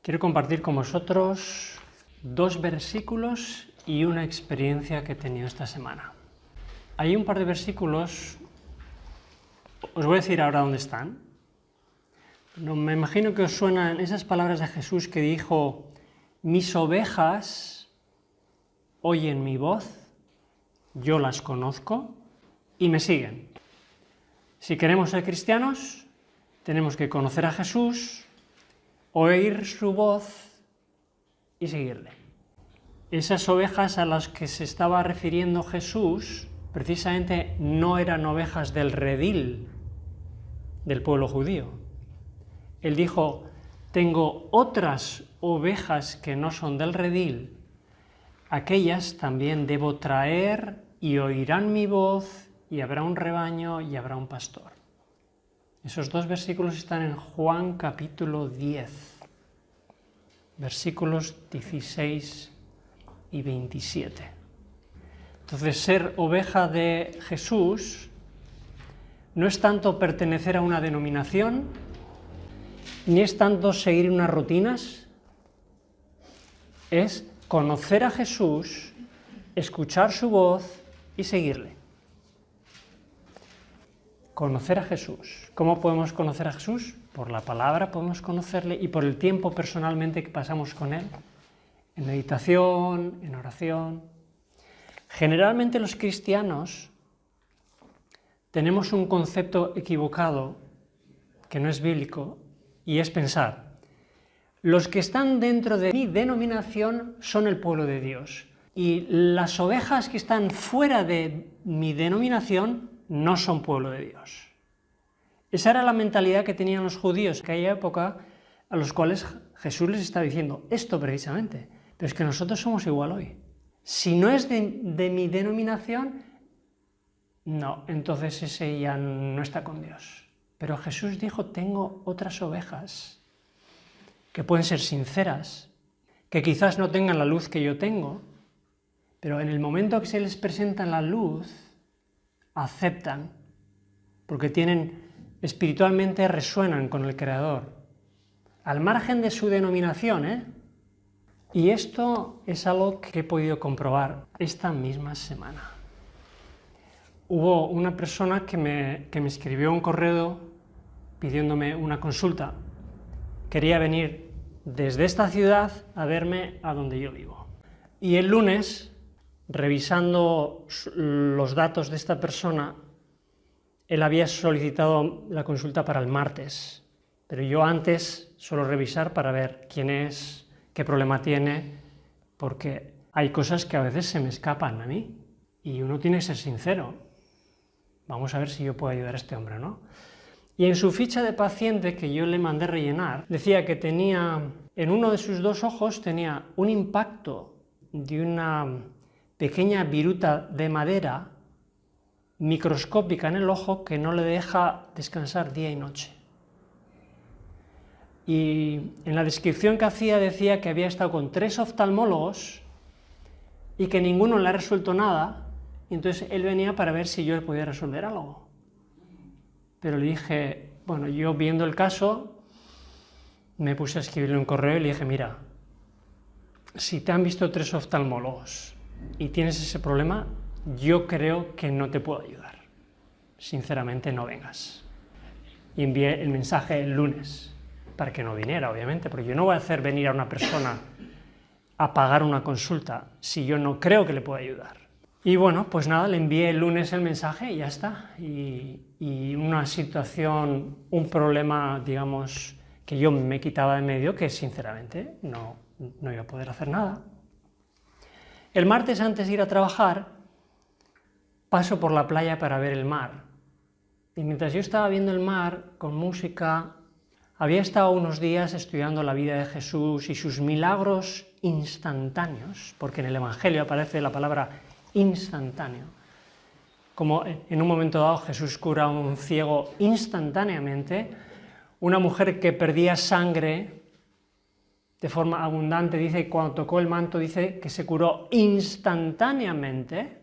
Quiero compartir con vosotros dos versículos y una experiencia que he tenido esta semana. Hay un par de versículos, os voy a decir ahora dónde están. Me imagino que os suenan esas palabras de Jesús que dijo: mis ovejas oyen mi voz, yo las conozco y me siguen. Si queremos ser cristianos, tenemos que conocer a Jesús, oír su voz y seguirle. Esas ovejas a las que se estaba refiriendo Jesús precisamente no eran ovejas del redil del pueblo judío. Él dijo: tengo otras ovejas que no son del redil, aquellas también debo traer y oirán mi voz, y habrá un rebaño y habrá un pastor. Esos dos versículos están en Juan capítulo 10, versículos 16 y 27. Entonces, ser oveja de Jesús no es tanto pertenecer a una denominación, ni es tanto seguir unas rutinas, es conocer a Jesús, escuchar su voz y seguirle. Conocer a Jesús. ¿Cómo podemos conocer a Jesús? Por la palabra podemos conocerle y por el tiempo personalmente que pasamos con él, en meditación, en oración. Generalmente los cristianos tenemos un concepto equivocado que no es bíblico, y es pensar: los que están dentro de mi denominación son el pueblo de Dios, y las ovejas que están fuera de mi denominación no son pueblo de Dios. Esa era la mentalidad que tenían los judíos en aquella época, a los cuales Jesús les está diciendo esto precisamente. Pero es que nosotros somos igual hoy. Si no es de mi denominación, no, entonces ese ya no está con Dios. Pero Jesús dijo: tengo otras ovejas que pueden ser sinceras, que quizás no tengan la luz que yo tengo, pero en el momento que se les presenta la luz, aceptan, porque espiritualmente resuenan con el Creador, al margen de su denominación, Y esto es algo que he podido comprobar esta misma semana. Hubo una persona que me escribió un correo pidiéndome una consulta. Quería venir desde esta ciudad a verme a donde yo vivo. Y el lunes, revisando los datos de esta persona, él había solicitado la consulta para el martes, pero yo antes suelo revisar para ver quién es, qué problema tiene, porque hay cosas que a veces se me escapan a mí y uno tiene que ser sincero. Vamos a ver si yo puedo ayudar a este hombre, ¿no? Y en su ficha de paciente que yo le mandé rellenar, decía que tenía, en uno de sus dos ojos tenía un impacto de una pequeña viruta de madera microscópica en el ojo que no le deja descansar día y noche. Y en la descripción que hacía decía que había estado con 3 oftalmólogos y que ninguno le ha resuelto nada, y entonces él venía para ver si yo le podía resolver algo. Pero le dije, bueno, yo viendo el caso, me puse a escribirle un correo y le dije: mira, si te han visto 3 oftalmólogos y tienes ese problema, yo creo que no te puedo ayudar. Sinceramente, no vengas. Y envié el mensaje el lunes, para que no viniera, obviamente, porque yo no voy a hacer venir a una persona a pagar una consulta si yo no creo que le pueda ayudar. Y bueno, pues nada, le envié el lunes el mensaje y ya está. Y una situación, un problema, digamos, que yo me quitaba de medio, que sinceramente no iba a poder hacer nada. El martes, antes de ir a trabajar, paso por la playa para ver el mar. Y mientras yo estaba viendo el mar con música, había estado unos días estudiando la vida de Jesús y sus milagros instantáneos, porque en el Evangelio aparece la palabra instantáneo. Como en un momento dado Jesús cura a un ciego instantáneamente, una mujer que perdía sangre de forma abundante, dice que cuando tocó el manto, dice que se curó instantáneamente.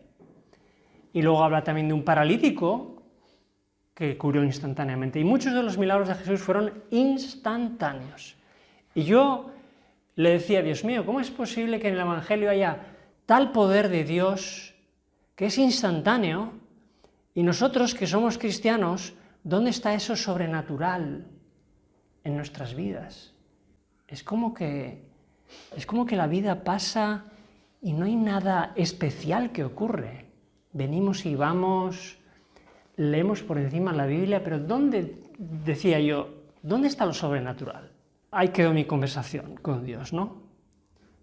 Y luego habla también de un paralítico que curó instantáneamente. Y muchos de los milagros de Jesús fueron instantáneos. Y yo le decía, Dios mío, ¿cómo es posible que en el Evangelio haya tal poder de Dios que es instantáneo y nosotros que somos cristianos, ¿dónde está eso sobrenatural en nuestras vidas? Es como que la vida pasa y no hay nada especial que ocurre. Venimos y vamos, leemos por encima la Biblia, pero decía yo, ¿dónde está lo sobrenatural? Ahí quedó mi conversación con Dios, ¿no?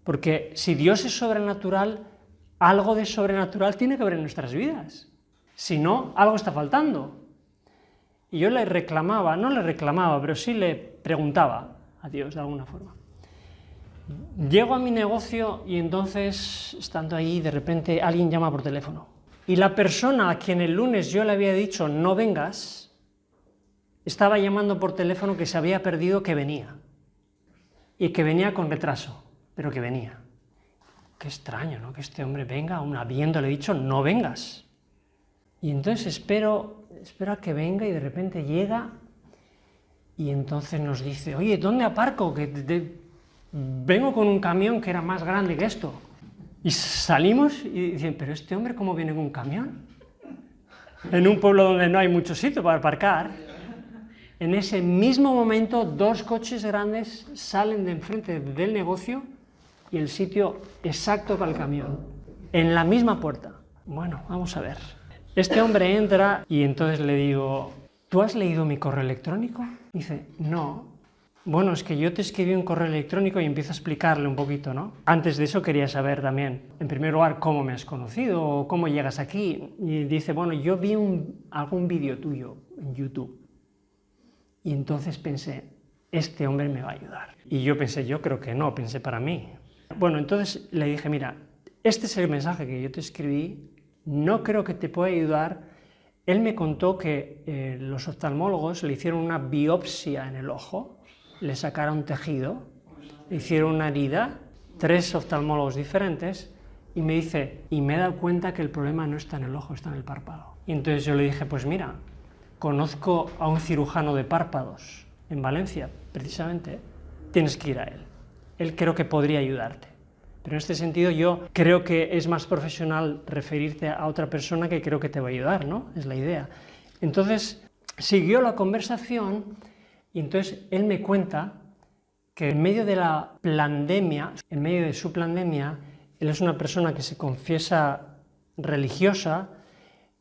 Porque si Dios es sobrenatural, algo de sobrenatural tiene que haber en nuestras vidas. Si no, algo está faltando. Y yo no le reclamaba, pero sí le preguntaba a Dios de alguna forma. Llego a mi negocio y entonces, estando ahí, de repente alguien llama por teléfono. Y la persona a quien el lunes yo le había dicho no vengas, estaba llamando por teléfono que se había perdido que venía. Y que venía con retraso, pero que venía. Qué extraño, ¿no? Que este hombre venga, aún habiéndole dicho no vengas. Y entonces espero a que venga y de repente llega y entonces nos dice, oye, ¿dónde aparco? Vengo con un camión que era más grande que esto. Y salimos y dicen, pero este hombre ¿cómo viene con un camión? En un pueblo donde no hay mucho sitio para aparcar. En ese mismo momento, 2 coches grandes salen de enfrente del negocio y el sitio exacto para el camión, en la misma puerta. Bueno, vamos a ver. Este hombre entra y entonces le digo, ¿tú has leído mi correo electrónico? Dice, no. Bueno, es que yo te escribí un correo electrónico y empiezo a explicarle un poquito, ¿no? Antes de eso quería saber también, en primer lugar, cómo me has conocido o cómo llegas aquí. Y dice, bueno, yo vi algún vídeo tuyo en YouTube. Y entonces pensé, este hombre me va a ayudar. Y yo pensé, yo creo que no, pensé para mí. Bueno, entonces le dije, mira, este es el mensaje que yo te escribí, no creo que te pueda ayudar. Él me contó que los oftalmólogos le hicieron una biopsia en el ojo, le sacaron tejido, le hicieron una herida, 3 oftalmólogos diferentes, y me dice, y me he dado cuenta que el problema no está en el ojo, está en el párpado. Y entonces yo le dije, pues mira, conozco a un cirujano de párpados en Valencia, precisamente, tienes que ir a él. Él creo que podría ayudarte. Pero en este sentido yo creo que es más profesional referirte a otra persona que creo que te va a ayudar, ¿no? Es la idea. Entonces siguió la conversación y entonces él me cuenta que en medio de la pandemia, en medio de su pandemia, él es una persona que se confiesa religiosa,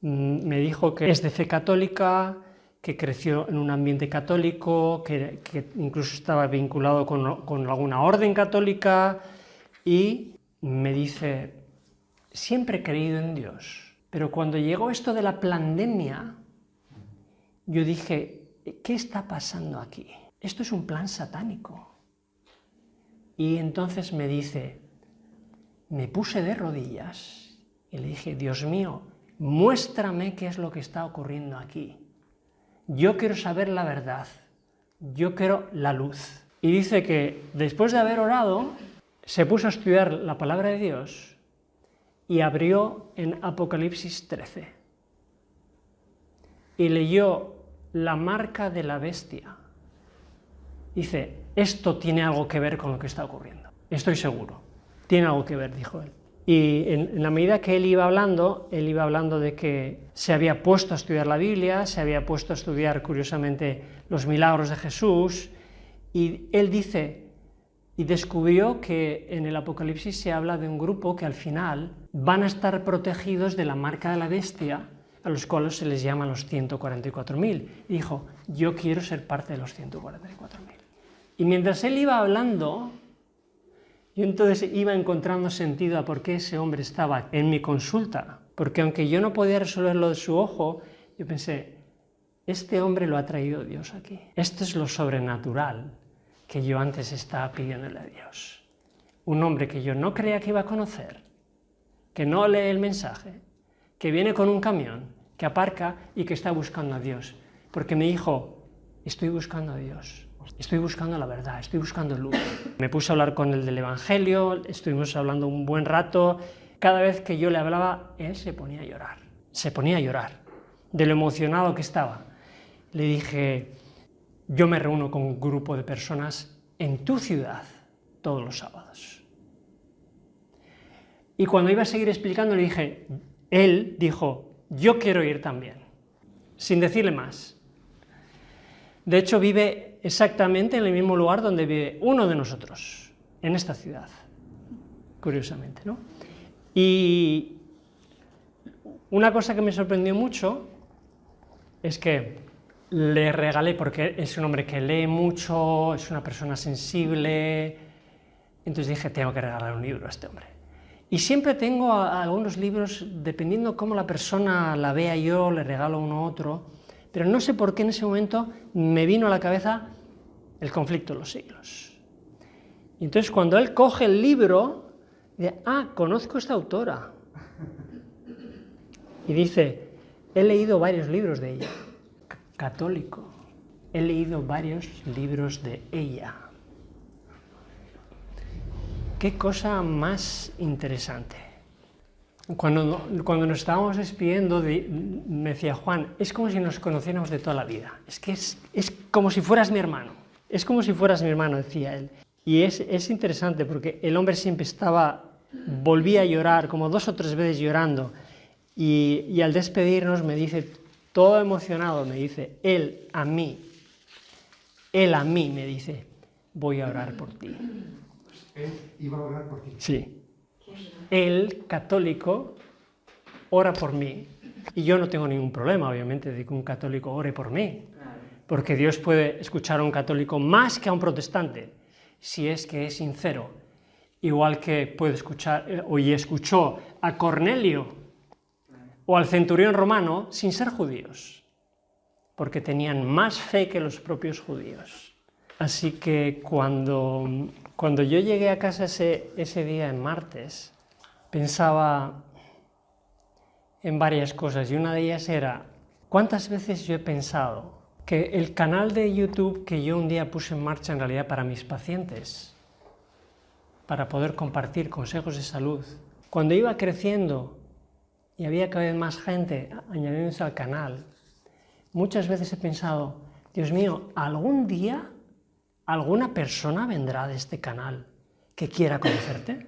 me dijo que es de fe católica, que creció en un ambiente católico, que incluso estaba vinculado con alguna orden católica, y me dice, siempre he creído en Dios, pero cuando llegó esto de la pandemia, yo dije, ¿qué está pasando aquí? Esto es un plan satánico. Y entonces me dice, me puse de rodillas y le dije, Dios mío, muéstrame qué es lo que está ocurriendo aquí. Yo quiero saber la verdad, yo quiero la luz. Y dice que después de haber orado, se puso a estudiar la palabra de Dios y abrió en Apocalipsis 13 y leyó la marca de la bestia. Dice, esto tiene algo que ver con lo que está ocurriendo, estoy seguro, tiene algo que ver, dijo él. Y en la medida que él iba hablando de que se había puesto a estudiar la Biblia, se había puesto a estudiar, curiosamente, los milagros de Jesús, y él dice, y descubrió que en el Apocalipsis se habla de un grupo que al final van a estar protegidos de la marca de la bestia, a los cuales se les llama los 144.000. Y dijo, yo quiero ser parte de los 144.000. Y mientras él iba hablando, yo entonces iba encontrando sentido a por qué ese hombre estaba en mi consulta. Porque aunque yo no podía resolver lo de su ojo, yo pensé, este hombre lo ha traído Dios aquí. Esto es lo sobrenatural que yo antes estaba pidiéndole a Dios. Un hombre que yo no creía que iba a conocer, que no lee el mensaje, que viene con un camión, que aparca y que está buscando a Dios. Porque me dijo, estoy buscando a Dios, estoy buscando la verdad, estoy buscando luz. Me puse a hablar con él del Evangelio, estuvimos hablando un buen rato. Cada vez que yo le hablaba, él se ponía a llorar, de lo emocionado que estaba. Le dije, yo me reúno con un grupo de personas en tu ciudad todos los sábados. Y cuando iba a seguir explicando, le dije, él dijo, yo quiero ir también, sin decirle más. De hecho, vive exactamente en el mismo lugar donde vive uno de nosotros, en esta ciudad, curiosamente, ¿no? Y una cosa que me sorprendió mucho es que le regalé, porque es un hombre que lee mucho, es una persona sensible, entonces dije, tengo que regalar un libro a este hombre. Y siempre tengo algunos libros, dependiendo cómo la persona la vea yo, le regalo uno u otro, pero no sé por qué en ese momento me vino a la cabeza El conflicto de los siglos. Y entonces cuando él coge el libro, dice, conozco a esta autora. Y dice, he leído varios libros de ella. Católico, he leído varios libros de ella. Qué cosa más interesante. Cuando nos estábamos despidiendo, me decía Juan, es como si nos conociéramos de toda la vida. Es que es como si fueras mi hermano. Es como si fueras mi hermano, decía él. Y es interesante porque el hombre siempre volvía a llorar, como 2 o 3 veces llorando. Y al despedirnos me dice, todo emocionado, me dice, él a mí, me dice, voy a orar por ti. Él iba a orar por ti. Sí. Él, católico, ora por mí. Y yo no tengo ningún problema, obviamente, de que un católico ore por mí. Porque Dios puede escuchar a un católico más que a un protestante, si es que es sincero. Igual que puede escuchar, y escuchó a Cornelio o al centurión romano sin ser judíos, porque tenían más fe que los propios judíos. Así que cuando yo llegué a casa ese día, en martes, pensaba en varias cosas, y una de ellas era, ¿cuántas veces yo he pensado que el canal de YouTube que yo un día puse en marcha en realidad para mis pacientes, para poder compartir consejos de salud, cuando iba creciendo y había cada vez más gente añadiéndose al canal, muchas veces he pensado, Dios mío, ¿algún día alguna persona vendrá de este canal que quiera conocerte?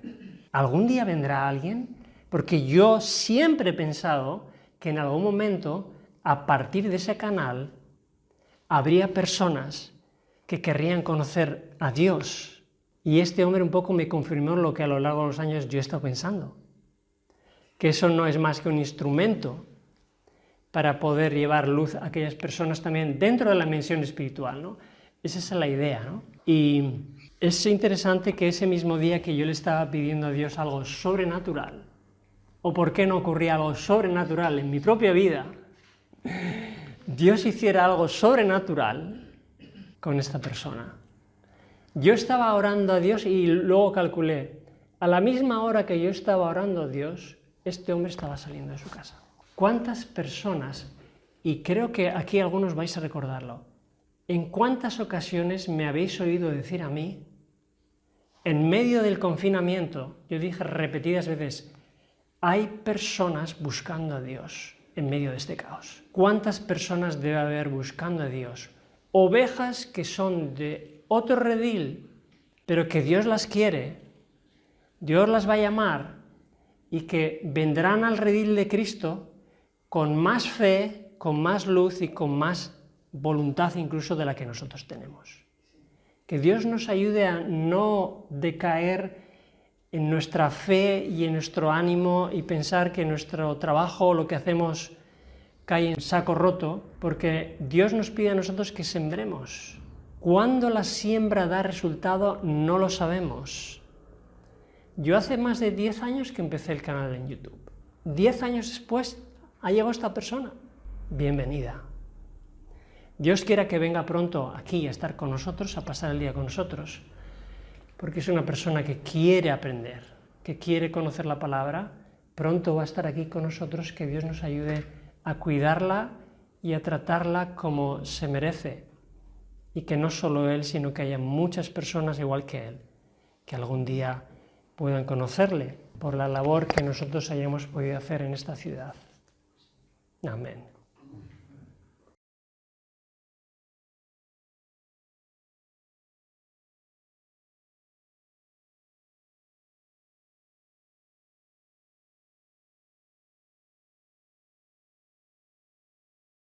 ¿Algún día vendrá alguien? Porque yo siempre he pensado que en algún momento, a partir de ese canal, habría personas que querrían conocer a Dios. Y este hombre un poco me confirmó lo que a lo largo de los años yo he estado pensando, que eso no es más que un instrumento para poder llevar luz a aquellas personas también dentro de la dimensión espiritual, ¿no? Esa es la idea, ¿no? Y es interesante que ese mismo día que yo le estaba pidiendo a Dios algo sobrenatural, o por qué no ocurría algo sobrenatural en mi propia vida, Dios hiciera algo sobrenatural con esta persona. Yo estaba orando a Dios y luego calculé, a la misma hora que yo estaba orando a Dios, este hombre estaba saliendo de su casa. ¿Cuántas personas, y creo que aquí algunos vais a recordarlo, en cuántas ocasiones me habéis oído decir a mí, en medio del confinamiento, yo dije repetidas veces, hay personas buscando a Dios en medio de este caos. ¿Cuántas personas debe haber buscando a Dios? Ovejas que son de otro redil, pero que Dios las quiere, Dios las va a llamar y que vendrán al redil de Cristo con más fe, con más luz y con más voluntad incluso de la que nosotros tenemos. Que Dios nos ayude a no decaer en nuestra fe y en nuestro ánimo y pensar que nuestro trabajo, lo que hacemos, cae en saco roto, porque Dios nos pide a nosotros que sembremos. ¿Cuándo la siembra da resultado? No lo sabemos. Yo hace más de 10 años que empecé el canal en YouTube. 10 años después ha llegado esta persona. Bienvenida. Dios quiera que venga pronto aquí a estar con nosotros, a pasar el día con nosotros, porque es una persona que quiere aprender, que quiere conocer la palabra. Pronto va a estar aquí con nosotros, que Dios nos ayude a cuidarla y a tratarla como se merece, y que no solo él, sino que haya muchas personas igual que él, que algún día puedan conocerle por la labor que nosotros hayamos podido hacer en esta ciudad. Amén.